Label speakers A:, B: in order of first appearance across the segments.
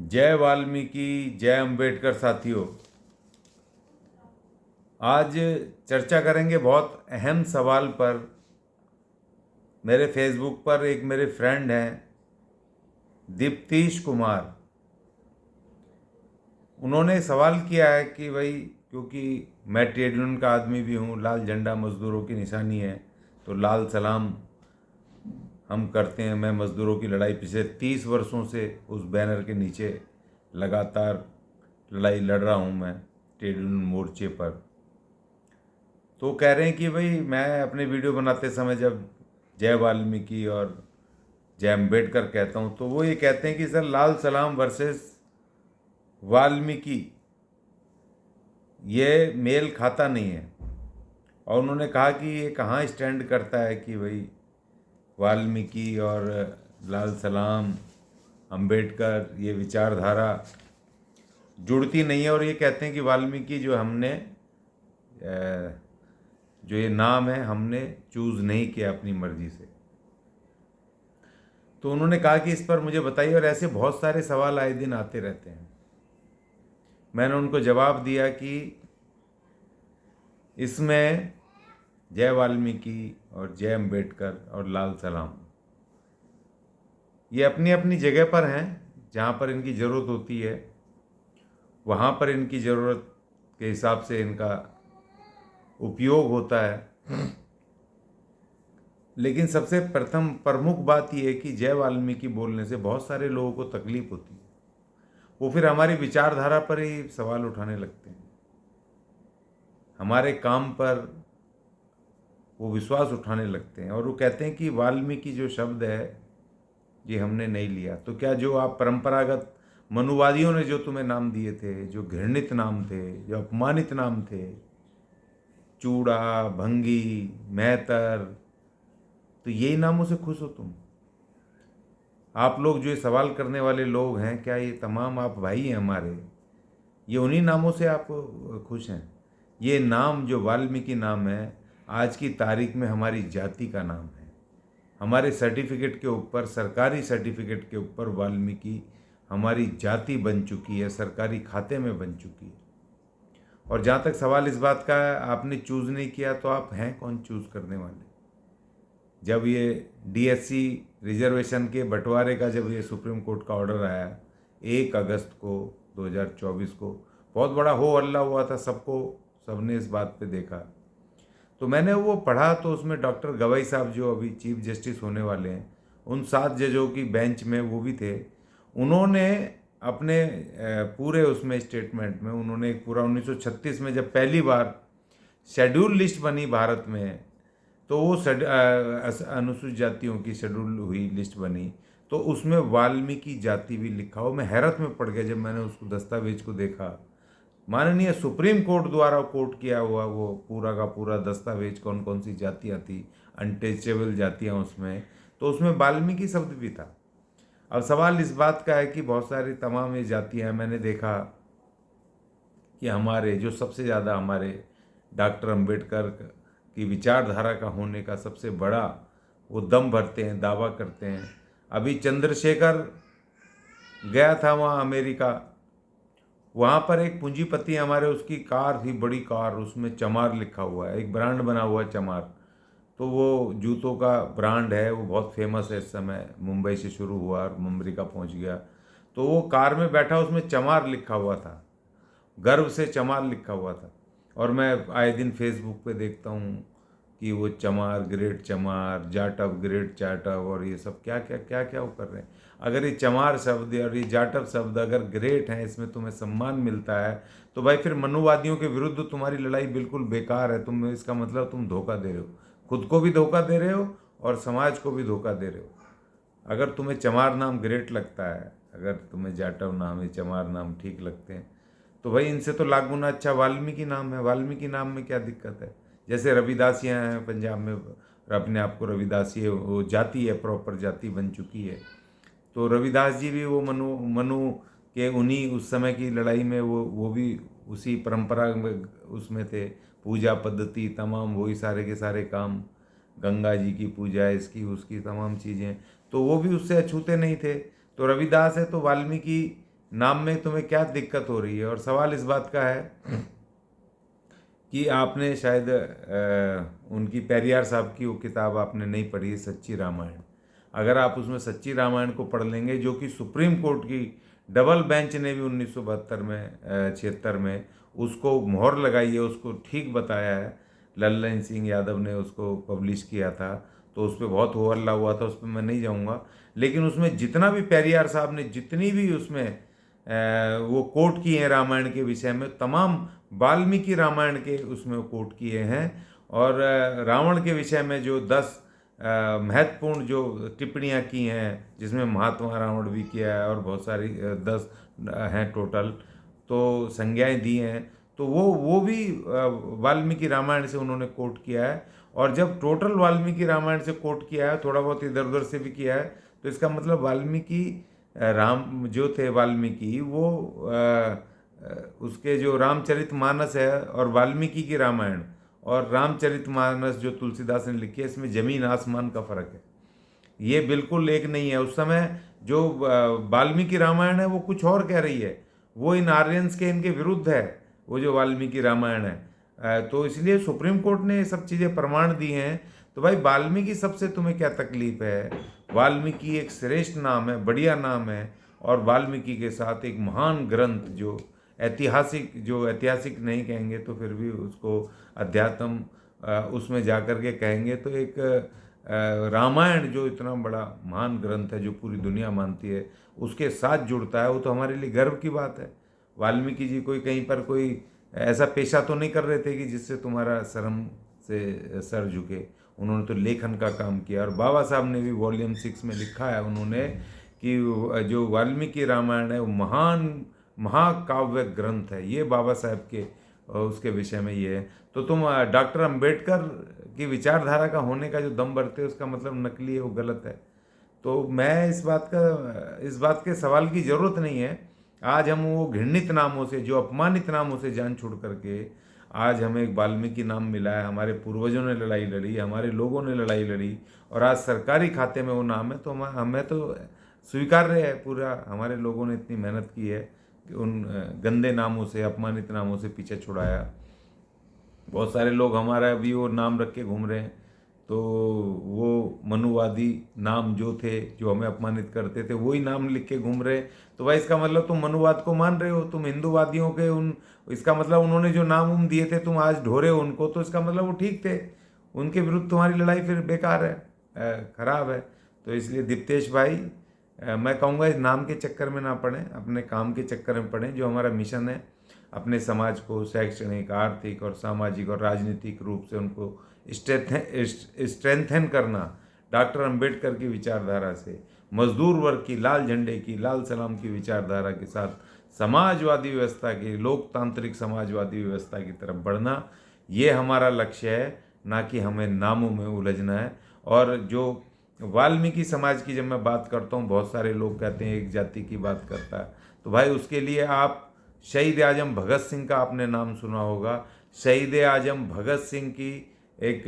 A: जय वाल्मीकि, जय अंबेडकर साथियों। आज चर्चा करेंगे बहुत अहम सवाल पर। मेरे फेसबुक पर एक मेरे फ्रेंड हैं दीप्तीश कुमार। उन्होंने सवाल किया है कि भाई, क्योंकि मैं ट्रेड यूनियन का आदमी भी हूँ, लाल झंडा मजदूरों की निशानी है, तो लाल सलाम हम करते हैं। मैं मजदूरों की लड़ाई पिछले 30 वर्षों से उस बैनर के नीचे लगातार लड़ाई लड़ रहा हूँ मैं ट्रेड यूनियन मोर्चे पर। तो कह रहे हैं कि भाई, मैं अपने वीडियो बनाते समय जब जय वाल्मीकि और जय अम्बेडकर कहता हूँ तो वो ये कहते हैं कि सर, लाल सलाम वर्सेस वाल्मीकि ये मेल खाता नहीं है। और उन्होंने कहा कि ये कहाँ स्टैंड करता है कि भाई वाल्मीकि और लाल सलाम, अम्बेडकर, ये विचारधारा जुड़ती नहीं है। और ये कहते हैं कि वाल्मीकि जो हमने जो ये नाम है हमने चूज़ नहीं किया अपनी मर्जी से। तो उन्होंने कहा कि इस पर मुझे बताइए। और ऐसे बहुत सारे सवाल आए दिन आते रहते हैं। मैंने उनको जवाब दिया कि इसमें जय वाल्मीकि और जय अम्बेडकर और लाल सलाम ये अपनी अपनी जगह पर हैं। जहाँ पर इनकी ज़रूरत होती है वहाँ पर इनकी ज़रूरत के हिसाब से इनका उपयोग होता है। लेकिन सबसे प्रथम प्रमुख बात यह है कि जय वाल्मीकि बोलने से बहुत सारे लोगों को तकलीफ होती है। वो फिर हमारी विचारधारा पर ही सवाल उठाने लगते हैं, हमारे काम पर वो विश्वास उठाने लगते हैं। और वो कहते हैं कि वाल्मीकि जो शब्द है ये हमने नहीं लिया। तो क्या जो आप परंपरागत मनुवादियों ने जो तुम्हें नाम दिए थे, जो घृणित नाम थे, जो अपमानित नाम थे, चूड़ा, भंगी, मेहतर, तो यही नामों से खुश हो तुम? आप लोग जो ये सवाल करने वाले लोग हैं, क्या ये तमाम आप भाई हैं हमारे? ये उन्हीं नामों से आप खुश हैं? ये नाम जो वाल्मीकि नाम है, आज की तारीख में हमारी जाति का नाम है। हमारे सर्टिफिकेट के ऊपर, सरकारी सर्टिफिकेट के ऊपर वाल्मीकि हमारी जाति बन चुकी है, सरकारी खाते में बन चुकी है। और जहाँ तक सवाल इस बात का है, आपने चूज़ नहीं किया, तो आप हैं कौन चूज़ करने वाले? जब ये डीएससी रिजर्वेशन के बंटवारे का जब ये सुप्रीम कोर्ट का ऑर्डर आया 1 अगस्त को 2024 को, बहुत बड़ा हो हल्ला हुआ था, सबने इस बात पे देखा। तो मैंने वो पढ़ा, तो उसमें डॉक्टर गवाई साहब जो अभी चीफ जस्टिस होने वाले हैं, उन 7 जजों की बेंच में वो भी थे। उन्होंने अपने पूरे उसमें स्टेटमेंट में उन्होंने एक पूरा 1936 में जब पहली बार शेड्यूल लिस्ट बनी भारत में, तो वो अनुसूचित जातियों की शेड्यूल हुई लिस्ट बनी, तो उसमें वाल्मीकि जाति भी लिखा हो। मैं हैरत में पड़ गया जब मैंने उसको दस्तावेज को देखा। माननीय सुप्रीम कोर्ट द्वारा कोट किया हुआ वो पूरा का पूरा दस्तावेज, कौन कौन सी जातियाँ थी, अनटचेबल जातियाँ उसमें, तो उसमें वाल्मीकि शब्द भी था। अब सवाल इस बात का है कि बहुत सारी तमाम ये जातियाँ हैं। मैंने देखा कि हमारे जो सबसे ज़्यादा हमारे डॉक्टर अंबेडकर की विचारधारा का होने का सबसे बड़ा वो दम भरते हैं, दावा करते हैं। अभी चंद्रशेखर गया था वहाँ अमेरिका, वहाँ पर एक पूंजीपति हमारे, उसकी कार थी, बड़ी कार, उसमें चमार लिखा हुआ है, एक ब्रांड बना हुआ है चमार। तो वो जूतों का ब्रांड है, वो बहुत फेमस है इस समय, मुंबई से शुरू हुआ और अमेरिका पहुँच गया। तो वो कार में बैठा, उसमें चमार लिखा हुआ था, गर्व से चमार लिखा हुआ था। और मैं आए दिन फेसबुक पे देखता हूँ कि वो चमार, ग्रेट चमार, जाटव, ग्रेट जाटव, और ये सब क्या क्या क्या क्या वो कर रहे हैं। अगर ये चमार शब्द और ये जाटव शब्द अगर ग्रेट हैं, इसमें तुम्हें सम्मान मिलता है, तो भाई फिर मनुवादियों के विरुद्ध तुम्हारी लड़ाई बिल्कुल बेकार है। तुम, इसका मतलब तुम धोखा दे रहे हो, खुद को भी धोखा दे रहे हो और समाज को भी धोखा दे रहे हो। अगर तुम्हें चमार नाम ग्रेट लगता है, अगर तुम्हें जाटव नाम, ये चमार नाम ठीक लगते हैं, तो भाई इनसे तो लाख गुना अच्छा वाल्मीकि नाम है। वाल्मीकि नाम में क्या दिक्कत है? जैसे रविदासियाँ हैं पंजाब में, अपने आप को रविदासी है, वो जाति है, प्रॉपर जाति बन चुकी है। तो रविदास जी भी वो मनु मनु के उन्हीं उस समय की लड़ाई में वो भी उसी परंपरा में उसमें थे। पूजा पद्धति तमाम वही सारे के सारे काम, गंगा जी की पूजा, इसकी उसकी तमाम चीज़ें, तो वो भी उससे अछूते नहीं थे। तो रविदास है तो वाल्मीकि नाम में तुम्हें क्या दिक्कत हो रही है? और सवाल इस बात का है कि आपने शायद उनकी पेरियार साहब की वो किताब आपने नहीं पढ़ी है, सच्ची रामायण। अगर आप उसमें सच्ची रामायण को पढ़ लेंगे, जो कि सुप्रीम कोर्ट की डबल बेंच ने भी 1972 में 76 में उसको मोहर लगाई है, उसको ठीक बताया है। लल्लन सिंह यादव ने उसको पब्लिश किया था, तो उस पर बहुत हो हल्ला हुआ था, उस पर मैं नहीं जाऊँगा। लेकिन उसमें जितना भी पेरियार साहब ने जितनी भी उसमें वो कोट किए हैं रामायण के विषय में, तमाम वाल्मीकि रामायण के उसमें कोट किए हैं। और रावण के विषय में जो 10 महत्वपूर्ण जो टिप्पणियाँ की हैं, जिसमें महात्मा रावण भी किया है और बहुत सारी 10 हैं टोटल, तो संज्ञाएं दी हैं, तो वो भी वाल्मीकि रामायण से उन्होंने कोट किया है। और जब टोटल वाल्मीकि रामायण से कोट किया है, थोड़ा बहुत इधर उधर से भी किया है, तो इसका मतलब वाल्मीकि राम जो थे वाल्मीकि, वो उसके जो रामचरितमानस है और वाल्मीकि की रामायण और रामचरितमानस जो तुलसीदास ने लिखी है, इसमें जमीन आसमान का फर्क है। ये बिल्कुल एक नहीं है। उस समय जो वाल्मीकि रामायण है वो कुछ और कह रही है, वो इन आर्यंस के इनके विरुद्ध है, वो जो वाल्मीकि रामायण है। तो इसलिए सुप्रीम कोर्ट ने ये सब चीज़ें प्रमाण दी हैं। तो भाई वाल्मीकि सबसे तुम्हें क्या तकलीफ है? वाल्मीकि एक श्रेष्ठ नाम है, बढ़िया नाम है। और वाल्मीकि के साथ एक महान ग्रंथ जो ऐतिहासिक नहीं कहेंगे तो फिर भी उसको अध्यात्म उसमें जाकर के कहेंगे, तो एक रामायण जो इतना बड़ा महान ग्रंथ है, जो पूरी दुनिया मानती है, उसके साथ जुड़ता है, वो तो हमारे लिए गर्व की बात है। वाल्मीकि जी कोई कहीं पर कोई ऐसा पेशा तो नहीं कर रहे थे कि जिससे तुम्हारा शर्म से सर झुके। उन्होंने तो लेखन का काम किया। और बाबा साहब ने भी वॉल्यूम 6 में लिखा है उन्होंने कि जो वाल्मीकि रामायण है वो महान महाकाव्य ग्रंथ है। ये बाबा साहब के उसके विषय में ये है। तो तुम डॉक्टर अंबेडकर की विचारधारा का होने का जो दम भरते हो, उसका मतलब नकली है, वो गलत है। तो मैं इस बात के सवाल की ज़रूरत नहीं है। आज हम वो घृणित नामों से, जो अपमानित नामों से जान छोड़ करके, आज हमें एक वाल्मीकि नाम मिला है। हमारे पूर्वजों ने लड़ाई लड़ी, हमारे लोगों ने लड़ाई लड़ी, और आज सरकारी खाते में वो नाम है, तो हमें तो स्वीकार्य है पूरा। हमारे लोगों ने इतनी मेहनत की है कि उन गंदे नामों से, अपमानित नामों से पीछे छुड़ाया। बहुत सारे लोग हमारा भी वो नाम रख के घूम रहे हैं। तो वो मनुवादी नाम जो थे, जो हमें अपमानित करते थे, वही नाम लिख के घूम रहे। तो भाई इसका मतलब तुम मनुवाद को मान रहे हो, तुम हिंदूवादियों के इसका मतलब उन्होंने जो नाम दिए थे तुम आज ढो रहे हो उनको, तो इसका मतलब वो ठीक थे। उनके विरुद्ध तुम्हारी लड़ाई फिर बेकार है, खराब है। तो इसलिए दीप्तेश भाई, मैं कहूँगा इस नाम के चक्कर में ना पड़ें, अपने काम के चक्कर में पड़ें। जो हमारा मिशन है, अपने समाज को शैक्षणिक, आर्थिक और सामाजिक और राजनीतिक रूप से उनको स्ट्रेंथन करना, डॉक्टर अंबेडकर की विचारधारा से, मजदूर वर्ग की, लाल झंडे की, लाल सलाम की विचारधारा के साथ समाजवादी व्यवस्था की, लोकतांत्रिक समाजवादी व्यवस्था की तरफ बढ़ना, ये हमारा लक्ष्य है, ना कि हमें नामों में उलझना है। और जो वाल्मीकि समाज की जब मैं बात करता हूँ, बहुत सारे लोग कहते हैं एक जाति की बात करता है, तो भाई उसके लिए आप शहीद आजम भगत सिंह का आपने नाम सुना होगा। शहीद आजम भगत सिंह की एक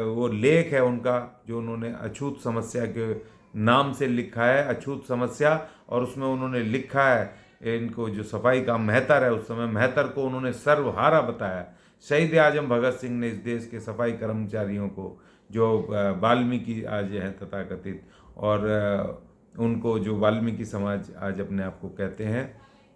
A: वो लेख है उनका, जो उन्होंने अछूत समस्या के नाम से लिखा है, अछूत समस्या। और उसमें उन्होंने लिखा है, इनको जो सफाई का महतर है, उस समय महतर को उन्होंने सर्वहारा बताया। शहीद आजम भगत सिंह ने इस देश के सफाई कर्मचारियों को, जो वाल्मीकि आज हैं तथाकथित, और उनको जो वाल्मीकि समाज आज अपने आप को कहते हैं,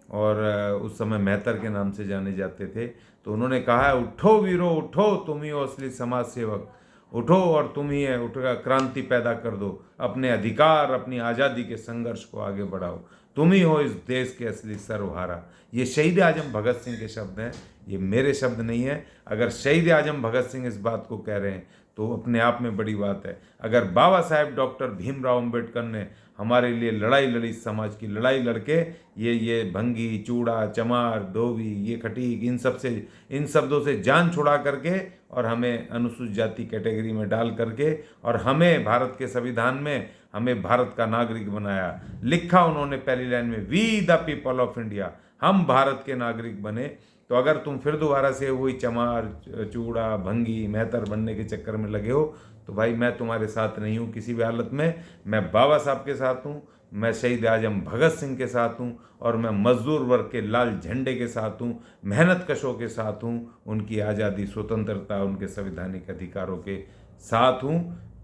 A: और उस समय मेहतर के नाम से जाने जाते थे, तो उन्होंने कहा है, उठो वीरो उठो, तुम ही हो असली समाज सेवक, उठो और तुम ही है, उठकर क्रांति पैदा कर दो, अपने अधिकार, अपनी आज़ादी के संघर्ष को आगे बढ़ाओ, तुम ही हो इस देश के असली सर्वहारा। ये शहीद आजम भगत सिंह के शब्द हैं, ये मेरे शब्द नहीं है। अगर शहीद आजम भगत सिंह इस बात को कह रहे हैं तो अपने आप में बड़ी बात है। अगर बाबा साहेब डॉक्टर भीमराव अंबेडकर ने हमारे लिए लड़ाई लड़ी, समाज की लड़ाई लड़के, ये भंगी, चूड़ा, चमार, धोबी, ये खटीक, इन शब्दों से जान छुड़ा करके, और हमें अनुसूचित जाति कैटेगरी में डाल करके, और हमें भारत के संविधान में हमें भारत का नागरिक बनाया। लिखा उन्होंने पहली लाइन में, we the people of India, हम भारत के नागरिक बने। तो अगर तुम फिर दोबारा से वही चमार, चूड़ा, भंगी, मेहतर बनने के चक्कर में लगे हो, तो भाई मैं तुम्हारे साथ नहीं हूँ किसी भी हालत में। मैं बाबा साहब के साथ हूँ, मैं शहीद आजम भगत सिंह के साथ हूँ और मैं मजदूर वर्ग के लाल झंडे के साथ हूँ, मेहनत कशों के साथ हूँ, उनकी आज़ादी, स्वतंत्रता, उनके संवैधानिक अधिकारों के साथ हूँ।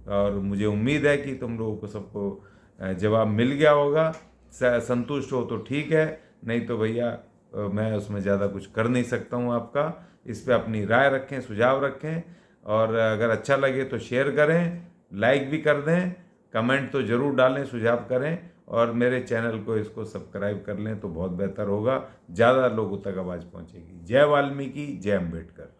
A: और मुझे उम्मीद है कि तुम लोगों को सबको जवाब मिल गया होगा। संतुष्ट हो तो ठीक है, नहीं तो भैया मैं उसमें ज़्यादा कुछ कर नहीं सकता हूँ आपका। इस पे अपनी राय रखें, सुझाव रखें, और अगर अच्छा लगे तो शेयर करें, लाइक भी कर दें, कमेंट तो ज़रूर डालें, सुझाव करें, और मेरे चैनल को इसको सब्सक्राइब कर लें तो बहुत बेहतर होगा, ज़्यादा लोगों तक आवाज़ पहुँचेगी। जय वाल्मीकि, जय अम्बेडकर।